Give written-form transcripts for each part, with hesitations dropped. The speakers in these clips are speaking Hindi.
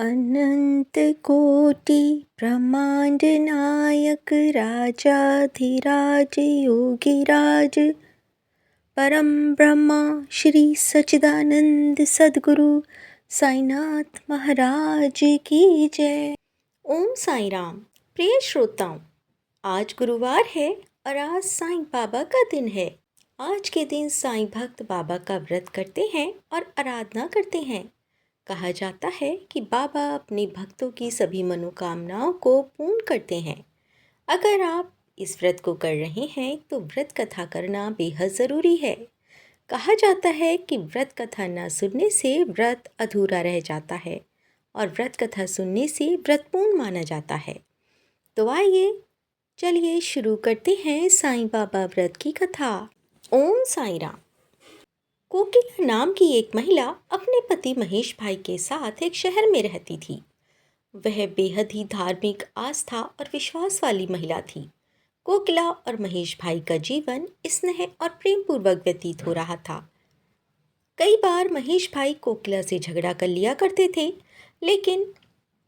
अनंत कोटि ब्रह्मांड नायक राजाधिराज योगिराज परम ब्रह्मा श्री सच्चिदानंद सद्गुरु साईनाथ महाराज की जय। ओम साई राम। प्रिय श्रोताओं, आज गुरुवार है और आज साईं बाबा का दिन है। आज के दिन साईं भक्त बाबा का व्रत करते हैं और आराधना करते हैं। कहा जाता है कि बाबा अपने भक्तों की सभी मनोकामनाओं को पूर्ण करते हैं। अगर आप इस व्रत को कर रहे हैं तो व्रत कथा करना बेहद ज़रूरी है। कहा जाता है कि व्रत कथा न सुनने से व्रत अधूरा रह जाता है और व्रत कथा सुनने से व्रत पूर्ण माना जाता है। तो आइए चलिए शुरू करते हैं साईं बाबा व्रत की कथा। ओम साई राम। कोकिला नाम की एक महिला अपने पति महेश भाई के साथ एक शहर में रहती थी। वह बेहद ही धार्मिक, आस्था और विश्वास वाली महिला थी। कोकिला और महेश भाई का जीवन स्नेह और प्रेम पूर्वक व्यतीत हो रहा था। कई बार महेश भाई कोकिला से झगड़ा कर लिया करते थे, लेकिन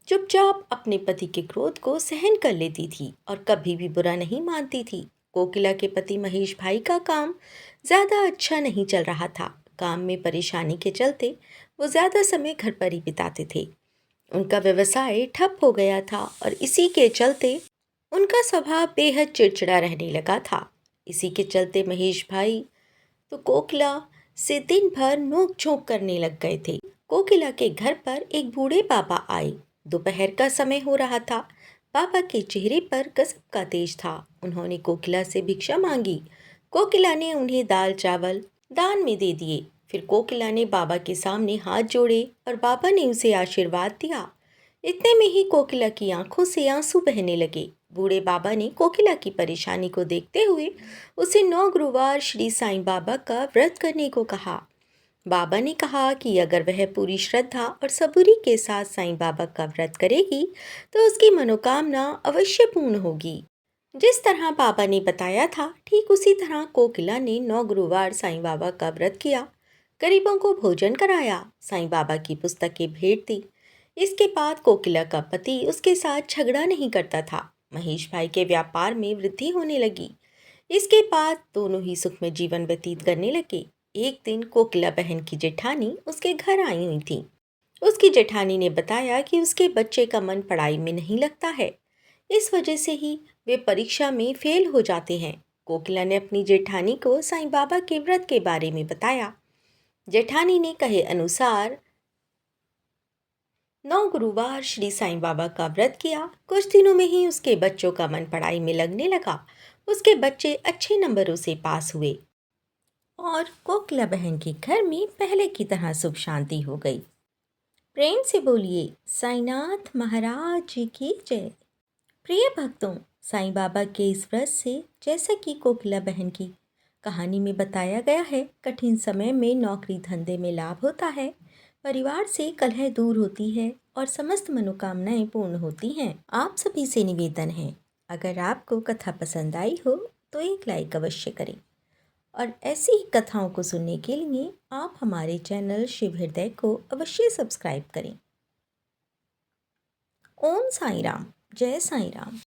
चुपचाप अपने पति के क्रोध को सहन कर लेती थी और कभी भी बुरा नहीं मानती थी। कोकिला के पति महेश भाई का काम ज़्यादा अच्छा नहीं चल रहा था। काम में परेशानी के चलते वो ज़्यादा समय घर पर ही बिताते थे। उनका व्यवसाय ठप हो गया था और इसी के चलते उनका स्वभाव बेहद चिड़चिड़ा रहने लगा था। इसी के चलते महेश भाई तो कोकिला से दिन भर नोक झोंक करने लग गए थे। कोकिला के घर पर एक बूढ़े बाबा आए। दोपहर का समय हो रहा था। बाबा के चेहरे पर गजब का तेज था। उन्होंने कोकिला से भिक्षा मांगी। कोकिला ने उन्हें दाल चावल दान में दे दिए। फिर कोकिला ने बाबा के सामने हाथ जोड़े और बाबा ने उसे आशीर्वाद दिया। इतने में ही कोकिला की आंखों से आंसू बहने लगे। बूढ़े बाबा ने कोकिला की परेशानी को देखते हुए उसे 9 गुरुवार श्री साईं बाबा का व्रत करने को कहा। बाबा ने कहा कि अगर वह पूरी श्रद्धा और सबूरी के साथ साईं बाबा का व्रत करेगी तो उसकी मनोकामना अवश्य पूर्ण होगी। जिस तरह बाबा ने बताया था, ठीक उसी तरह कोकिला ने 9 गुरुवार साईं बाबा का व्रत किया। गरीबों को भोजन कराया, साईं बाबा की पुस्तकें भेंट दी। इसके बाद कोकिला का पति उसके साथ झगड़ा नहीं करता था। महेश भाई के व्यापार में वृद्धि होने लगी। इसके बाद दोनों ही सुख में जीवन व्यतीत करने लगे। एक दिन कोकिला बहन की जेठानी उसके घर आई हुई थी। उसकी जेठानी ने बताया कि उसके बच्चे का मन पढ़ाई में नहीं लगता है। इस वजह से ही वे परीक्षा में फेल हो जाते हैं। कोकिला ने अपनी जेठानी को साईं बाबा के व्रत के बारे में बताया। जेठानी ने कहे अनुसार 9 गुरुवार श्री साईं बाबा का व्रत किया। कुछ दिनों में ही उसके बच्चों का मन पढ़ाई में लगने लगा। उसके बच्चे अच्छे नंबरों से पास हुए और कोकिला बहन के घर में पहले की तरह सुख शांति हो गई। प्रेम से बोलिए साईनाथ महाराज की जय। प्रिय भक्तों, साईं बाबा के इस व्रत से, जैसा कि कोकिला बहन की कहानी में बताया गया है, कठिन समय में नौकरी धंधे में लाभ होता है, परिवार से कलह दूर होती है और समस्त मनोकामनाएं पूर्ण होती हैं। आप सभी से निवेदन है, अगर आपको कथा पसंद आई हो तो एक लाइक अवश्य करें और ऐसी ही कथाओं को सुनने के लिए आप हमारे चैनल शिव हृदय को अवश्य सब्सक्राइब करें। ओम साई राम। जय साई राम।